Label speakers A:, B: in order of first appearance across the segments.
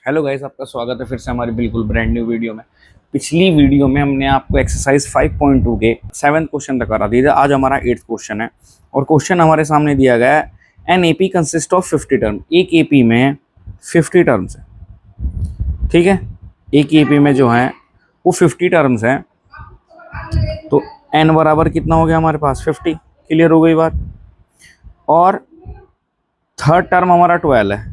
A: Hello guys, आपका स्वागत है फिर से हमारी बिल्कुल ब्रांड न्यू वीडियो में। पिछली वीडियो में हमने आपको एक्सरसाइज 5.2 के 7th क्वेश्चन तक करा दिया था। आज हमारा 8th क्वेश्चन है और क्वेश्चन हमारे सामने दिया गया है। An AP consist of 50 term. एक एपी में 50 टर्म्स है, ठीक है। एक एपी में जो है वो 50 टर्म्स हैं, तो एन बराबर कितना हो गया हमारे पास 50। क्लियर हो गई बात। और थर्ड टर्म हमारा 12 है।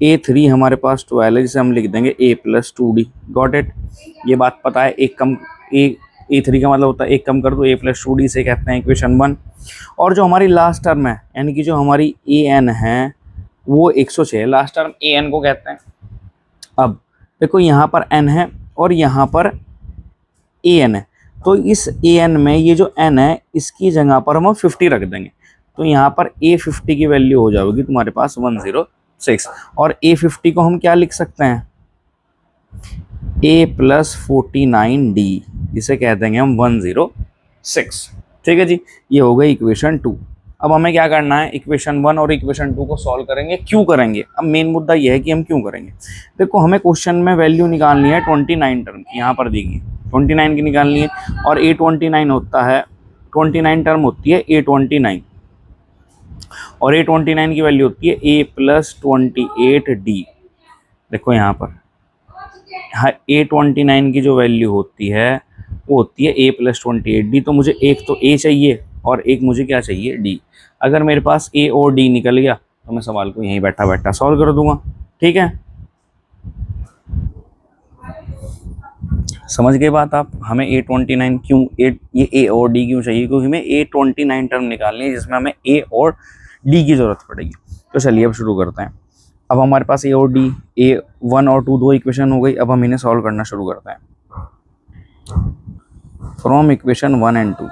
A: A3 हमारे पास 12 है, जिसे हम लिख देंगे A+2D। Got it. ये बात पता है। एक कम A3 का मतलब होता है एक कम कर दो, A+2D से कहते हैं इक्वेशन 1। और जो हमारी लास्ट टर्म है, यानी कि जो हमारी AN है वो 106 है। लास्ट टर्म AN को कहते हैं। अब देखो यहाँ पर N है और यहाँ पर AN है, तो इस AN में ये जो N है इसकी जगह पर हम 50 रख देंगे। तो यहाँ पर A50 की वैल्यू हो जाएगी तुम्हारे पास 106। और A50 को हम क्या लिख सकते हैं, A+49D, इसे कह देंगे हम 106। ठीक है जी, ये हो गई इक्वेशन 2। अब हमें क्या करना है, इक्वेशन 1 और इक्वेशन 2 को सॉल्व करेंगे। क्यों करेंगे, अब मेन मुद्दा यह है कि हम क्यों करेंगे। देखो हमें क्वेश्चन में वैल्यू निकालनी है 29 टर्म की, यहाँ पर दी गई 29 की निकालनी है। और A29 होता है, 29 टर्म होती है A29, और A29 की वैल्यू होती है A+28D। देखो यहाँ पर A29 की जो वैल्यू होती है वो होती है A+28D। तो मुझे एक तो A चाहिए और एक मुझे क्या चाहिए, D। अगर मेरे पास A और D निकल गया तो मैं सवाल को यहीं बैठा बैठा सॉल्व कर दूंगा। ठीक है, समझ गए बात आप। हमें A29 क्यों, ये A और D क्यों चाहिए, क्योंकि हमें A29 टर्म निकालनी है जिसमें हमें A और D की जरूरत पड़ेगी। तो चलिए अब शुरू करते हैं। अब हमारे पास A और D, A1 और 2 दो इक्वेशन हो गई। अब हम इन्हें सॉल्व करना शुरू करते हैं। फ्रॉम इक्वेशन 1 एंड 2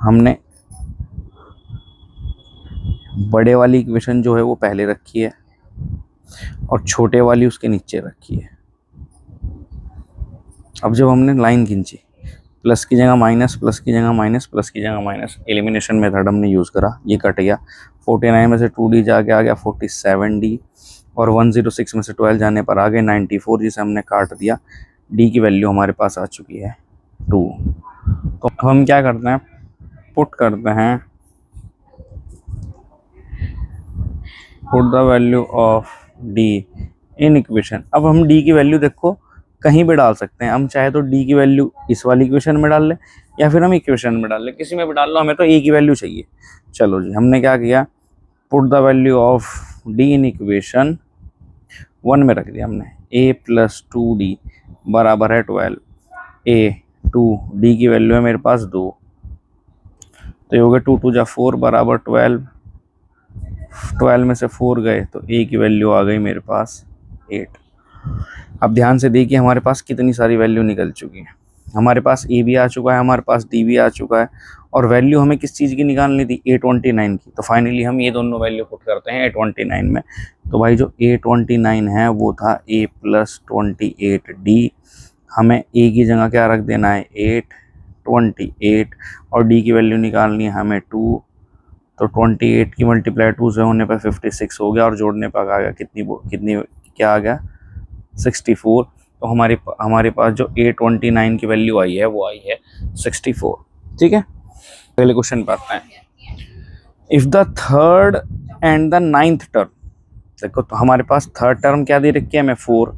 A: हमने बड़े वाली इक्वेशन जो है वो पहले रखी है और छोटे वाली उसके नीचे रखी है। अब जब हमने लाइन खींची, प्लस की जगह माइनस, प्लस की जगह माइनस, प्लस की जगह माइनस, एलिमिनेशन मेथड हमने यूज़ करा, ये कट गया। 49 में से 2D जाके आ गया 47D, और 106 में से 12 जाने पर आ गए 94, जिसे हमने काट दिया। D की वैल्यू हमारे पास आ चुकी है 2। तो अब हम क्या करते हैं, पुट करते हैं, put the value of D in equation. अब हम D की वैल्यू देखो कहीं भी डाल सकते हैं। हम चाहे तो D की वैल्यू इस वाली इक्वेशन में डाल लें या फिर हम इक्वेशन में डाल लें, किसी में भी डाल लो, हमें तो A की वैल्यू चाहिए। चलो जी, हमने क्या किया, put the value of D in equation 1 में रख दिया हमने। A+2D बराबर है 12। A2D की वैल्यू है मेरे पास 2, तो ये हो गया 2 2 जा 4 बराबर 12। 12 में से 4 गए तो A की वैल्यू आ गई मेरे पास 8। अब ध्यान से देखिए हमारे पास कितनी सारी वैल्यू निकल चुकी है। हमारे पास A भी आ चुका है, हमारे पास D भी आ चुका है, और वैल्यू हमें किस चीज़ की निकालनी थी, A29 की। तो फाइनली हम ये दोनों वैल्यू पुट करते हैं A29 में। तो भाई जो A29 है वो था A+28D। हमें A की जगह क्या रख देना है, 8, 28, और D की वैल्यू निकालनी है हमें 2। तो 28 की मल्टीप्लाई 2 से होने पर 56 हो गया, और जोड़ने पर आ गया कितनी क्या आ गया, 64। तो हमारे पास जो A29 की वैल्यू आई है वो आई है 64। ठीक है, अगले क्वेश्चन पर आते हैं। If the third and the ninth term, देखो तो हमारे पास थर्ड टर्म क्या दे रखी है हमें 4,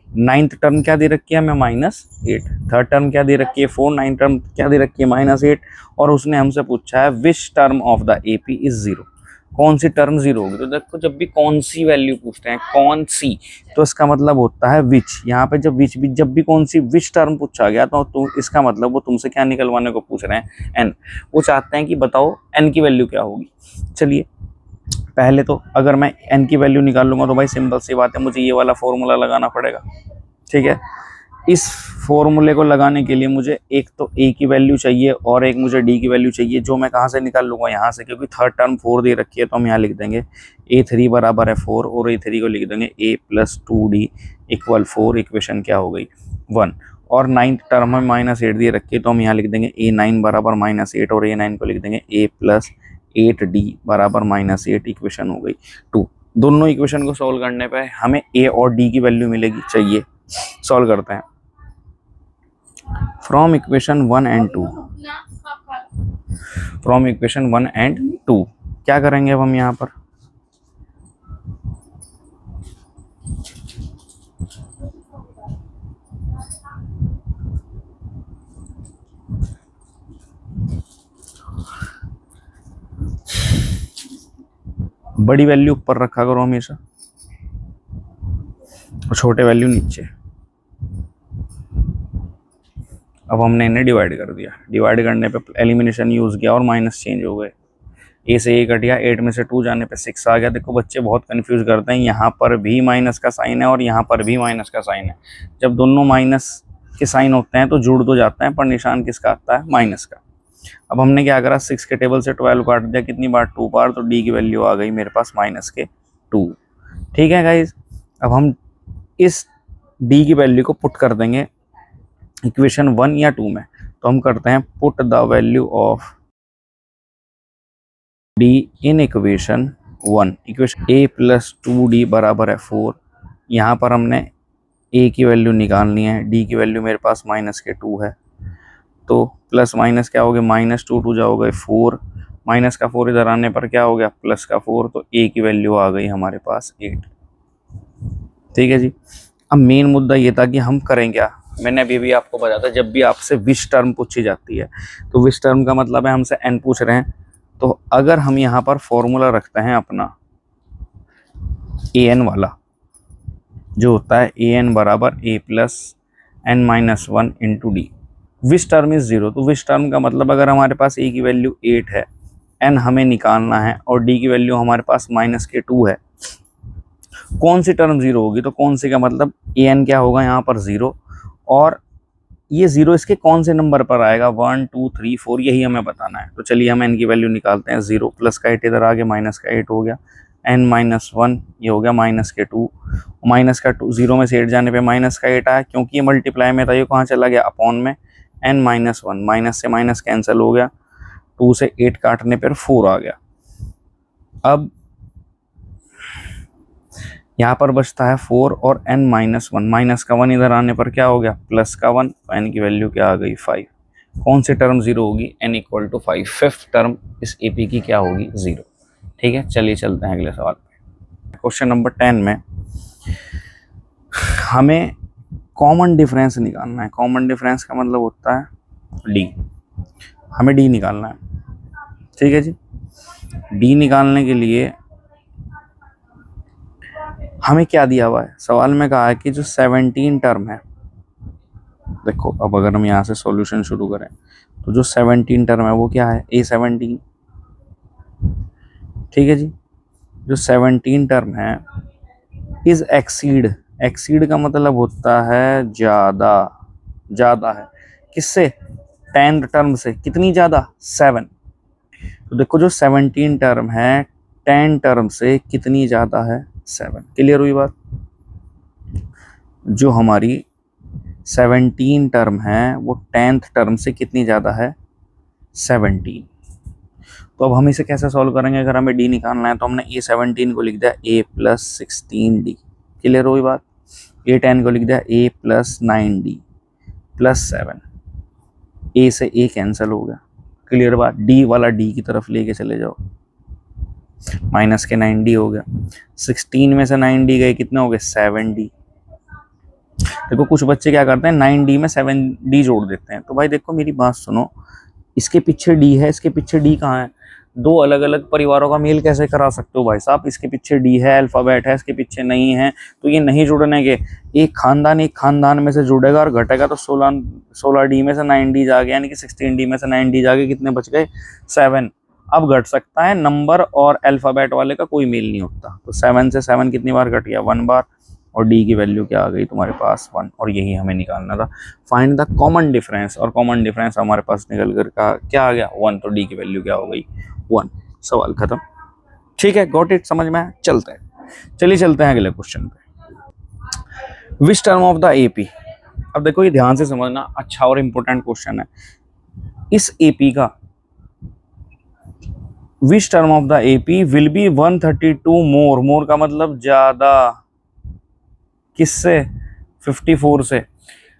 A: नाइन्थ टर्म क्या दे रखी है हमें -8। थर्ड टर्म क्या दे रखी है 4, नाइन्थ टर्म क्या दे रखी है -8, और उसने हमसे पूछा है which term of the AP is 0, कौन सी टर्म 0 होगी। तो देखो जब भी कौन सी वैल्यू पूछते हैं, कौन सी, तो इसका मतलब होता है विच। यहाँ पे जब भी कौन सी विच टर्म पूछा गया तो इसका मतलब वो तुमसे क्या निकलवाने को पूछ रहे हैं, एन। वो चाहते हैं कि बताओ एन की वैल्यू क्या होगी। चलिए पहले तो अगर मैं एन की वैल्यू निकालूंगा तो भाई सिंपल सी बात है, मुझे ये वाला फॉर्मूला लगाना पड़ेगा। ठीक है, इस फॉर्मूले को लगाने के लिए मुझे एक तो ए की वैल्यू चाहिए और एक मुझे डी की वैल्यू चाहिए, जो मैं कहाँ से निकाल लूँगा, यहाँ से, क्योंकि थर्ड टर्म 4 दे रखी है। तो हम यहाँ लिख देंगे A3 बराबर है 4, और A3 को लिख देंगे A+2D = 4। इक्वेशन क्या हो गई 1। और नाइन्थ टर्म में -8 दिए रखी है, तो हम यहाँ लिख देंगे A9 बराबर -8, और A9 को लिख देंगे A+8D बराबर -8। इक्वेशन हो गई 2। दोनों इक्वेशन को सॉल्व करने पे हमें ए और डी की वैल्यू मिलेगी। चाहिए सॉल्व करते हैं। From equation 1 and 2, from equation 1 and 2 क्या करेंगे अब हम यहाँ पर, बड़ी वैल्यू ऊपर रखा करो हमेशा और छोटे वैल्यू नीचे। अब हमने इन्हें डिवाइड कर दिया, डिवाइड करने पे एलिमिनेशन यूज किया और माइनस चेंज हो गए। ए से ए कट गया, 8 में से 2 जाने पे 6 आ गया। देखो बच्चे बहुत कंफ्यूज करते हैं, यहाँ पर भी माइनस का साइन है और यहाँ पर भी माइनस का साइन है। जब दोनों माइनस के साइन होते हैं तो जुड़ तो जाते हैं, पर निशान किसका आता है, माइनस का। अब हमने क्या करा, 6 के टेबल से 12 काट दिया, कितनी बार, 2 बार, तो डी की वैल्यू आ गई मेरे पास माइनस के 2। ठीक है गाइज, अब हम इस डी की वैल्यू को पुट कर देंगे इक्वेशन 1 या 2 में। तो हम करते हैं put the value of D in equation 1। Equation a plus 2d बराबर है 4। यहाँ पर हमने a की वैल्यू निकालनी है, d की वैल्यू मेरे पास माइनस के 2 है, तो प्लस माइनस क्या हो गया, माइनस 2 2 जाओगे 4, माइनस का 4 इधर आने पर क्या हो गया, प्लस का 4, तो a की वैल्यू आ गई हमारे पास 8। ठीक है जी। अब मेन मुद्दा ये था कि हम करें क्या। मैंने अभी आपको बताया था, जब भी आपसे विश टर्म पूछी जाती है तो विश टर्म का मतलब है हमसे n पूछ रहे हैं, तो अगर हम यहाँ पर फॉर्मूला रखते हैं अपना an वाला, जो होता है an बराबर a plus n minus 1 into D, wish term is 0। तो विश टर्म का मतलब अगर हमारे पास a की वैल्यू 8 है, n हमें निकालना है और d की वैल्यू हमारे पास माइनस के 2 है, कौन सी टर्म 0 होगी, तो कौन सी का मतलब an क्या होगा यहाँ पर 0, और ये 0 इसके कौन से नंबर पर आएगा, 1 2 3 4, यही हमें बताना है। तो चलिए हम n की वैल्यू निकालते हैं। 0 प्लस का 8 इधर आ गया, माइनस का 8 हो गया, n माइनस 1 ये हो गया माइनस के 2, माइनस का 2, 0 में से 8 जाने पे माइनस का 8 आया, क्योंकि ये मल्टीप्लाई में था, ये कहाँ चला गया, अपॉन में, n माइनस 1, माइनस से माइनस कैंसिल हो गया, 2 से 8 काटने पर 4 आ गया। अब यहाँ पर बचता है 4 और n माइनस 1, माइनस का 1 इधर आने पर क्या हो गया, प्लस का 1, तो n की वैल्यू क्या आ गई, 5। कौन सी टर्म 0 होगी, n equal to 5, fifth term इस AP की क्या होगी, 0। ठीक है, चलिए चलते हैं अगले सवाल पे। क्वेश्चन नंबर 10 में हमें कॉमन डिफरेंस निकालना है। कॉमन डिफरेंस का मतलब होता है d, हमें d निकालना है। ठीक है जी, d निकालने के लिए हमें क्या दिया हुआ है, सवाल में कहा है कि जो 17 टर्म है, देखो अब अगर हम यहाँ से सॉल्यूशन शुरू करें तो जो 17 टर्म है वो क्या है, A17। ठीक है जी, जो 17 टर्म है इज एक्सीड, एक्सीड का मतलब होता है ज्यादा, ज्यादा है किससे, 10th टर्म से, कितनी ज्यादा, 7। तो देखो जो 17 टर्म है 10 टर्म से कितनी ज्यादा है, 7। क्लियर हुई बात। जो हमारी 17 टर्म है वो 10th टर्म से कितनी ज़्यादा है, 17। तो अब हम इसे कैसे सॉल्व करेंगे, अगर हमें d निकालना है तो हमने A17 को लिख दिया a प्लस 16d। क्लियर हुई बात। A10 को लिख दिया a plus 9d plus 7, a से a कैंसिल हो गया। क्लियर बात। d वाला d की तरफ लेके चले जाओ, माइनस के 9d हो गया, 16 में से 9d गए, कितने हो गए, 7d। देखो कुछ बच्चे क्या करते हैं 9d में 7d जोड़ देते हैं, तो भाई देखो मेरी बात सुनो, इसके पीछे d है, इसके पीछे d कहाँ है, दो अलग अलग परिवारों का मेल कैसे करा सकते हो भाई साहब, इसके पीछे d है, अल्फाबेट है, इसके पीछे नहीं है, तो ये नहीं जुड़ने के। एक खानदान में से जुड़ेगा और घटेगा, तो 16d में से 9d जाके, यानी कि 16d में से 9d जाके कितने बच गए, 7। अब घट सकता है, नंबर और अल्फाबेट वाले का कोई मेल नहीं होता, तो 7 से 7 कितनी बार घट गया, 1 बार, और d की वैल्यू क्या आ गई तुम्हारे पास, 1। और यही हमें निकालना था, फाइंड द कॉमन डिफरेंस, और कॉमन डिफरेंस हमारे पास निकल कर का क्या आ गया, 1। तो d की वैल्यू क्या हो गई, 1। सवाल खत्म। ठीक है, गॉट इट, समझ में आया। चलते हैं, चलिए चलते हैं अगले क्वेश्चन पे। Which term of the AP, अब देखो ये ध्यान से समझना, अच्छा और इंपॉर्टेंट क्वेश्चन है। इस AP का which term of the AP will be 132 मोर, मोर का मतलब ज्यादा, किससे, 54 से।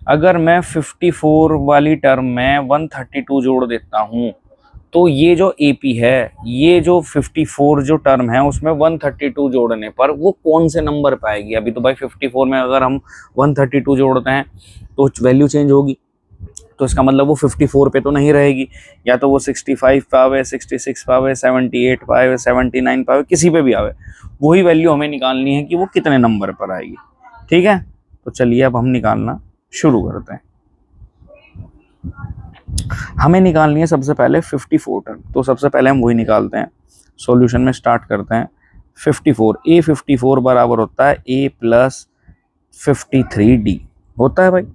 A: अगर मैं 54 वाली टर्म में 132 जोड़ देता हूं तो ये जो एपी है, ये जो 54 जो टर्म है उसमें 132 जोड़ने पर वो कौन से नंबर पे आएगी। अभी तो भाई 54 में अगर हम 132 जोड़ते हैं तो वैल्यू चेंज होगी, तो इसका मतलब वो 54 पे तो नहीं रहेगी, या तो वो 65 पे आवे, 66 पे आवे, 78 पे आवे, 79 पे आवे, किसी पे भी आवे, वही वैल्यू हमें निकालनी है कि वो कितने नंबर पर आएगी। ठीक है, तो चलिए अब हम निकालना शुरू करते हैं। हमें निकालनी है सबसे पहले 54 टर्म, तो सबसे पहले हम वही निकालते हैं। सॉल्यूशन में स्टार्ट करते हैं। 54 ए 54 बराबर होता है ए प्लस 53 डी, होता है भाई।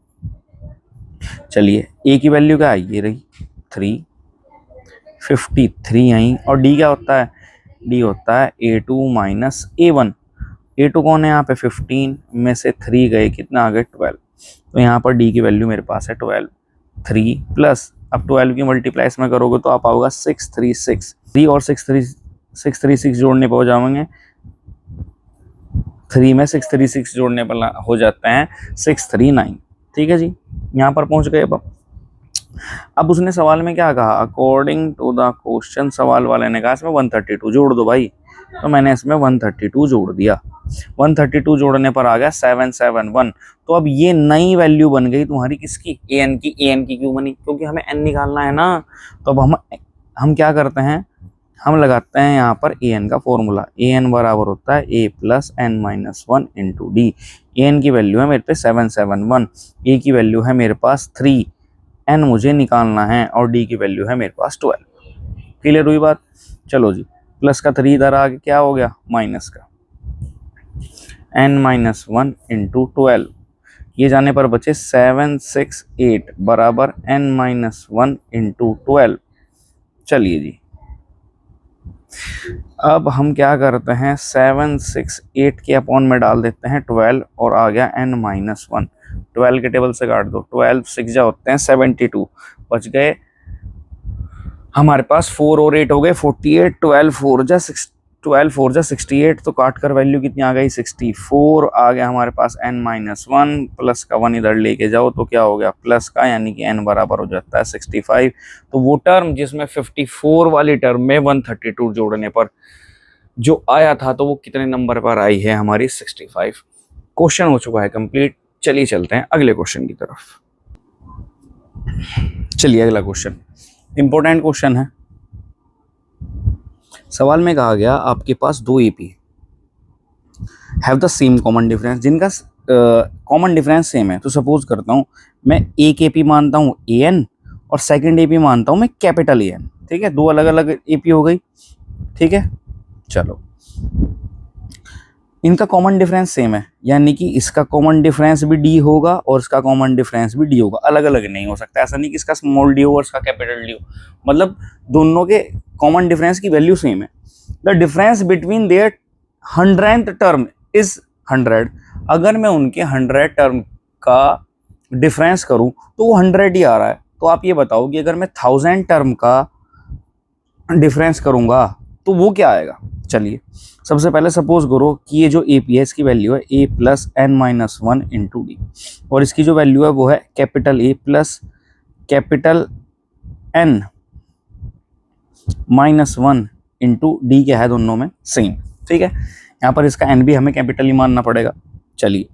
A: चलिए ए की वैल्यू क्या आई, ये रही 3, 53 आई, और डी क्या होता है, डी होता है A2 माइनस A1। A2 कौन है यहाँ पे, 15 में से 3 गए, कितना आ गए 12, तो यहाँ पर डी की वैल्यू मेरे पास है 12। 3 प्लस, अब 12 की मल्टीप्लाई इसमें करोगे तो आप आओगे 636, 3 और 636 जोड़ने पर हो जाएंगे, 3 में 636 जोड़ने पर हो जाते हैं 639। ठीक है जी, यहाँ पर पहुंच गए। अब उसने सवाल में क्या कहा, अकॉर्डिंग टू द क्वेश्चन, सवाल वाले ने कहा इसमें 132 जोड़ दो भाई, तो मैंने इसमें 132 जोड़ दिया। 132 जोड़ने पर आ गया 771। तो अब ये नई वैल्यू बन गई तुम्हारी किसकी, an की। an की क्यों बनी, क्योंकि हमें n निकालना है ना। तो अब हम क्या करते हैं, हम लगाते हैं यहाँ पर an का फॉर्मूला। an बराबर होता है a plus n minus one into d. an की वैल्यू है मेरे पे 771, a की वैल्यू है मेरे पास 3, n मुझे निकालना है, और d की वैल्यू है मेरे पास 12। क्लियर हुई बात। चलो जी, प्लस का 3 इधर आगे क्या हो गया, माइनस का n माइनस वन इंटू 12, ये जाने पर बचे 768 बराबर n माइनस वन इंटू 12। चलिए जी, अब हम क्या करते हैं, 768 के अपॉन में डाल देते हैं 12, और आ गया n माइनस वन। 12 के टेबल से काट दो, 12 6 जा होते हैं 72, बच गए हमारे पास 4 और 8 हो गए 48, 12 4 जा 68, तो काट कर वैल्यू कितनी आ गई 64 आ गया हमारे पास n माइनस वन, प्लस का 1 इधर लेके जाओ तो क्या हो गया प्लस का, यानी कि n बराबर हो जाता है 65। तो वो टर्म जिसमें 54 वाली टर्म में 132 जोड़ने पर जो आया था, तो वो कितने नंबर पर आई है, हमारी 65। क्वेश्चन हो चुका है कंप्लीट। चलिए चलते हैं अगले क्वेश्चन की तरफ। चलिए अगला क्वेश्चन इंपॉर्टेंट क्वेश्चन है। सवाल में कहा गया आपके पास दो AP have the same common difference, जिनका कॉमन डिफरेंस सेम है। तो सपोज करता हूँ मैं एक एपी मानता हूँ AN और सेकंड एपी मानता हूँ मैं कैपिटल AN। ठीक है, दो अलग अलग एपी हो गई। ठीक है, चलो इनका कॉमन डिफरेंस सेम है, यानी कि इसका कॉमन डिफरेंस भी डी होगा और इसका कॉमन डिफरेंस भी डी होगा। अलग अलग नहीं हो सकता, ऐसा नहीं कि इसका स्मॉल डी हो और इसका कैपिटल डी हो, मतलब दोनों के कॉमन डिफरेंस की वैल्यू सेम है। The difference between their 100th term is 100। अगर मैं उनके 100 टर्म का डिफरेंस करूं तो वो 100 ही आ रहा है। तो आप ये बताओ कि अगर मैं 1000 टर्म का डिफरेंस करूंगा तो वो क्या आएगा। चलिए सबसे पहले सपोज करो कि ये जो एपी है इसकी वैल्यू है a plus n minus one into d, और इसकी जो वैल्यू है वो है capital A plus capital N minus one into d, क्या है दोनों में सेम। ठीक है, यहाँ पर इसका n भी हमें कैपिटल ही मानना पड़ेगा। चलिए,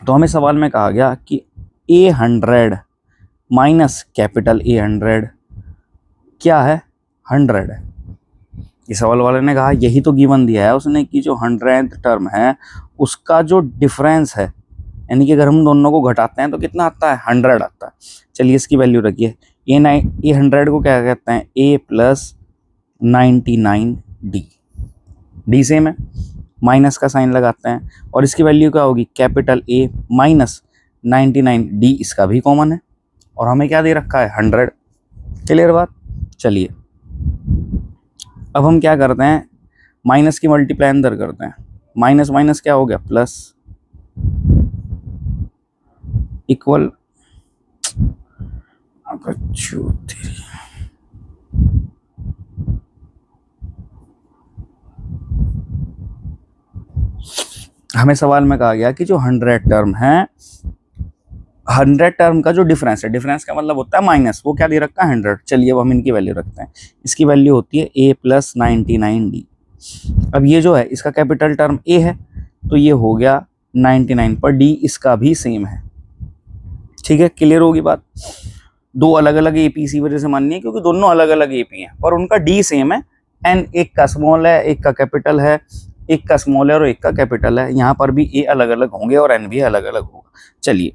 A: तो हमें सवाल में कहा गया कि A100 माइनस कैपिटल A100 क्या है, 100 है। इस सवाल वाले ने कहा यही तो गिवन दिया है उसने कि जो 100th टर्म है उसका जो डिफरेंस है, यानी कि अगर हम दोनों को घटाते हैं तो कितना आता है, 100 आता है। चलिए इसकी वैल्यू रखिए, ए 100 को क्या कहते हैं, a plus 99 D, D same है, माइनस का साइन लगाते हैं, और इसकी वैल्यू क्या होगी कैपिटल A माइनस 99 डी, इसका भी कॉमन है, और हमें क्या दे रखा है 100। क्लियर बात। चलिए अब हम क्या करते हैं, माइनस की मल्टीप्लाई अंदर करते हैं, माइनस माइनस क्या हो गया प्लस, इक्वल हमें सवाल में कहा गया कि जो 100 टर्म है, 100 टर्म का जो डिफरेंस है, डिफरेंस का मतलब होता है माइनस, वो क्या दे रखा है 100। चलिए अब हम इनकी वैल्यू रखते हैं। इसकी वैल्यू होती है a प्लस 99d। अब ये जो है इसका कैपिटल टर्म a है, तो ये हो गया 99 पर d इसका भी सेम है। ठीक है, क्लियर होगी बात। दो अलग अलग एपी इसी वजह से माननी है क्योंकि दोनों अलग अलग एपी हैं, पर उनका डी सेम है। एन एक का स्मॉल है, एक का कैपिटल है, एक का स्मॉल है और एक का कैपिटल है। यहाँ पर भी ए अलग अलग होंगे और एन भी अलग अलग होगा। चलिए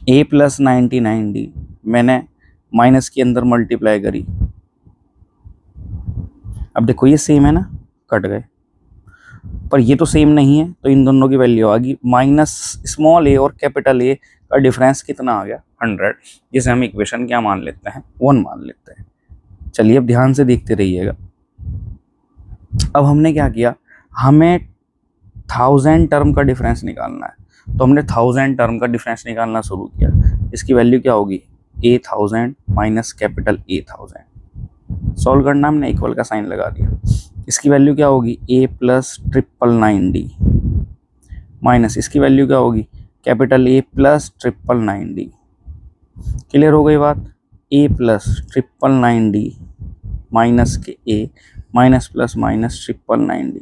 A: ए प्लस 99d मैंने माइनस के अंदर मल्टीप्लाई करी। अब देखो ये सेम है ना, कट गए, पर ये तो सेम नहीं है, तो इन दोनों की वैल्यू आ गई माइनस स्मॉल ए और कैपिटल ए का डिफरेंस कितना आ गया 100, जिसे हम इक्वेशन क्या मान लेते हैं 1 मान लेते हैं। चलिए अब ध्यान से देखते रहिएगा। अब हमने क्या किया, हमें 1000 टर्म का डिफरेंस निकालना है, तो हमने 1000 टर्म का डिफरेंस निकालना शुरू किया। इसकी वैल्यू क्या होगी ए 1000 माइनस कैपिटल ए 1000। सॉल्व करना, हमने इक्वल का साइन लगा दिया। इसकी वैल्यू क्या होगी ए प्लस 999d माइनस इसकी वैल्यू क्या होगी capital A plus 999d। Clear हो गई बात। ए प्लस 999d माइनस के ए माइनस प्लस माइनस 999d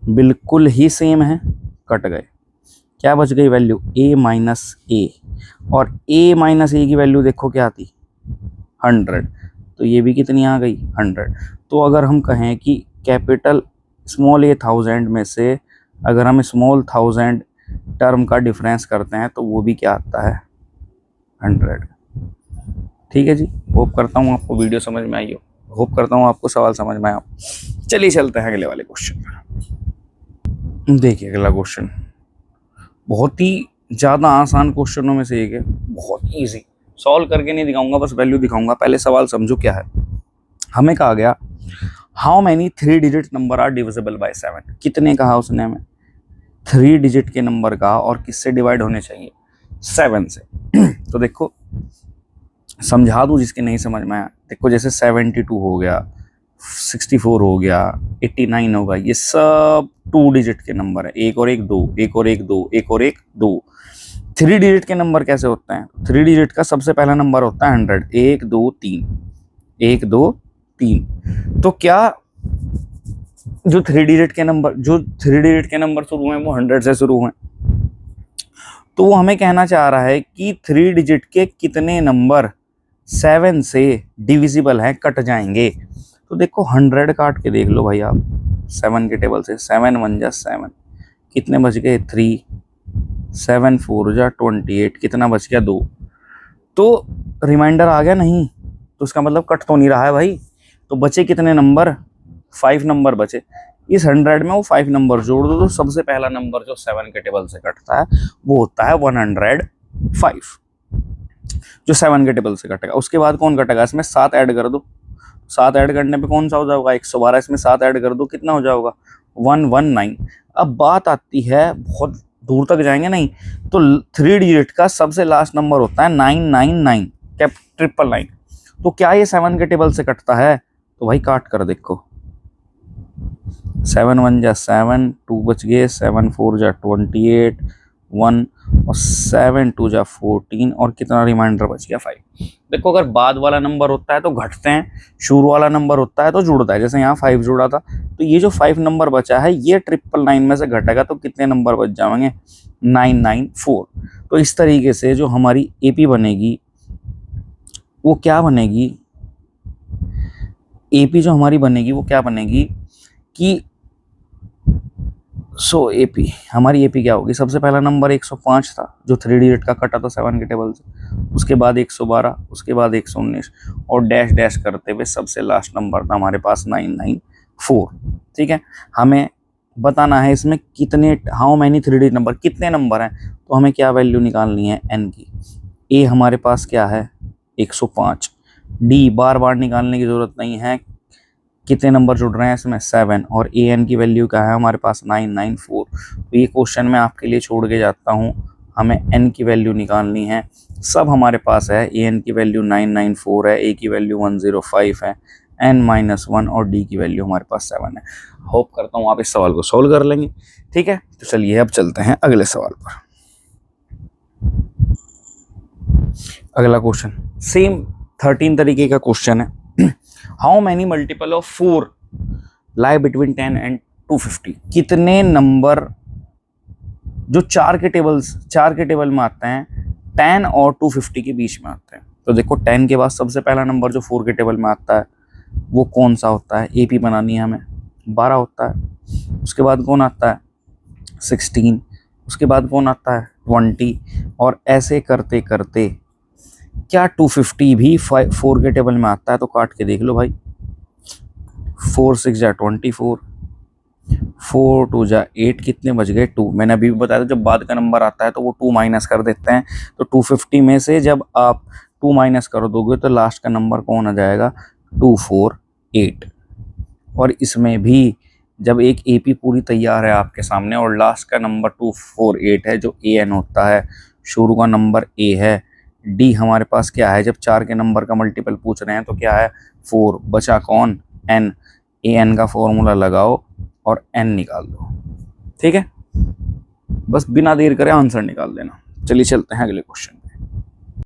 A: बिल्कुल ही सेम है, कट गए। क्या बच गई वैल्यू ए माइनस ए, और ए माइनस ए की वैल्यू देखो क्या थी 100, तो ये भी कितनी आ गई 100। तो अगर हम कहें कि कैपिटल स्मॉल ए 1000 में से अगर हम स्मॉल 1000 टर्म का डिफरेंस करते हैं तो वो भी क्या आता है 100। ठीक है जी, होप करता हूँ आपको वीडियो समझ में आई हो, होप करता हूँ आपको सवाल समझ में आया हो। चलिए चलते हैं अगले वाले क्वेश्चन पर। देखिए अगला क्वेश्चन बहुत ही ज़्यादा आसान क्वेश्चनों में से एक है, बहुत ईजी। सॉल्व करके नहीं दिखाऊंगा, बस वैल्यू दिखाऊंगा। पहले सवाल समझो क्या है। हमें कहा गया how many 3 digit number are divisible by 7। कितने कहा उसने हमें 3 डिजिट के नंबर का, और किससे डिवाइड होने चाहिए 7 से। तो देखो समझा दूं जिसके नहीं समझ में आया। देखो जैसे 72 हो गया, 64 हो गया, 89 होगा, ये सब 2 डिजिट के नंबर है। एक और एक 2, एक और एक 2, एक और एक 2। 3 डिजिट के नंबर कैसे होते हैं, 3 डिजिट का सबसे पहला नंबर होता है 100, 1 2 3, 1 2 3। तो क्या जो 3 डिजिट के नंबर शुरू हैं वो 100 से शुरू हैं, तो वो हमें कहना चाह रहा है कि 3 डिजिट के कितने नंबर 7 से डिविजिबल हैं, कट जाएंगे। तो देखो 100 काट के देख लो भाई आप 7 के टेबल से। 7 1 जा 7, कितने बच गए 3, 7 4 जा 28, कितना बच गया 2। तो रिमाइंडर आ गया नहीं, तो उसका मतलब कट तो नहीं रहा है भाई। तो बचे कितने नंबर 5 नंबर बचे। इस 100 में वो 5 नंबर जोड़ दो, तो सबसे पहला नंबर जो 7 के टेबल से कटता है वो होता है 105, जो 7 के टेबल से कटेगा। उसके बाद कौन कटेगा, इसमें 7 ऐड कर दो। 7 ऐड करने पे कौन सा हो जाएगा 112, इसमें 7 ऐड कर दो, कितना हो जाएगा 119। अब बात आती है, बहुत दूर तक जाएंगे नहीं, तो 3 डिजिट का सबसे लास्ट नंबर होता है 999, क्या 999। तो क्या ये 7 के टेबल से कटता है, तो भाई काट कर देखो। 7 1 जा 7, 2 बच गए, 7 4 जा 28, 1 और 7 2 जा 14, और कितना रिमाइंडर बच गया 5। देखो अगर बाद वाला नंबर होता है तो घटते हैं, शुरू वाला नंबर होता है तो जुड़ता है। जैसे यहाँ 5 जुड़ा था, तो ये जो 5 नंबर बचा है ये 999 में से घटेगा, तो कितने नंबर बच जाएंगे 994। तो इस तरीके से जो हमारी एपी बनेगी वो क्या बनेगी, एपी जो हमारी बनेगी वो क्या बनेगी कि एपी हमारी एपी क्या होगी, सबसे पहला नंबर 105 था जो 3 डिजिट का कटा था 7 के टेबल से, उसके बाद 112, उसके बाद 119, और डैश डैश करते हुए सबसे लास्ट नंबर था हमारे पास 994। ठीक है, हमें बताना है इसमें कितने, हाउ मैनी 3 डिजिट नंबर, कितने नंबर हैं, तो हमें क्या वैल्यू निकालनी है एन की। ए हमारे पास क्या है 105, डी बार बार निकालने की जरूरत नहीं है, कितने नंबर जुड़ रहे हैं इसमें 7, और ए एन की वैल्यू क्या है हमारे पास 994। तो ये क्वेश्चन मैं आपके लिए छोड़ के जाता हूँ, हमें एन की वैल्यू निकालनी है। सब हमारे पास है, ए एन की वैल्यू 994 है, ए की वैल्यू 105 है, n-1 और d की वैल्यू हमारे पास 7 है। होप करता हूँ आप इस सवाल को सोल्व कर लेंगे। ठीक है, तो चलिए अब चलते हैं अगले सवाल पर। अगला क्वेश्चन सेम 13 तरीके का क्वेश्चन है। How many multiple of 4 lie between 10 and 250? कितने नंबर जो 4 के टेबल में आते हैं 10 और 250 के बीच में आते हैं? तो देखो 10 के बाद सबसे पहला नंबर जो 4 के टेबल में आता है वो कौन सा होता है? एपी बनानी है हमें, 12 होता है। उसके बाद कौन आता है? 16। उसके बाद कौन आता है? 20। और ऐसे करते करते क्या 250 भी 4 के टेबल में आता है? तो काट के देख लो भाई, 4 6 जा 24, 4 2 जा 8, कितने बच गए? 2। मैंने अभी भी बताया था जब बाद का नंबर आता है तो वो 2 माइनस कर देते हैं। तो 250 में से जब आप 2 माइनस कर दोगे तो लास्ट का नंबर कौन आ जाएगा? 248। और इसमें भी जब एक एपी पूरी तैयार है आपके सामने और लास्ट का नंबर 248 है जो एन होता है, शुरू का नंबर ए है, डी हमारे पास क्या है? जब 4 के नंबर का मल्टीपल पूछ रहे हैं तो क्या है? 4। बचा कौन? एन। ए एन का फॉर्मूला लगाओ और एन निकाल दो। ठीक है, बस बिना देर करे आंसर निकाल देना। चलिए चलते हैं अगले क्वेश्चन।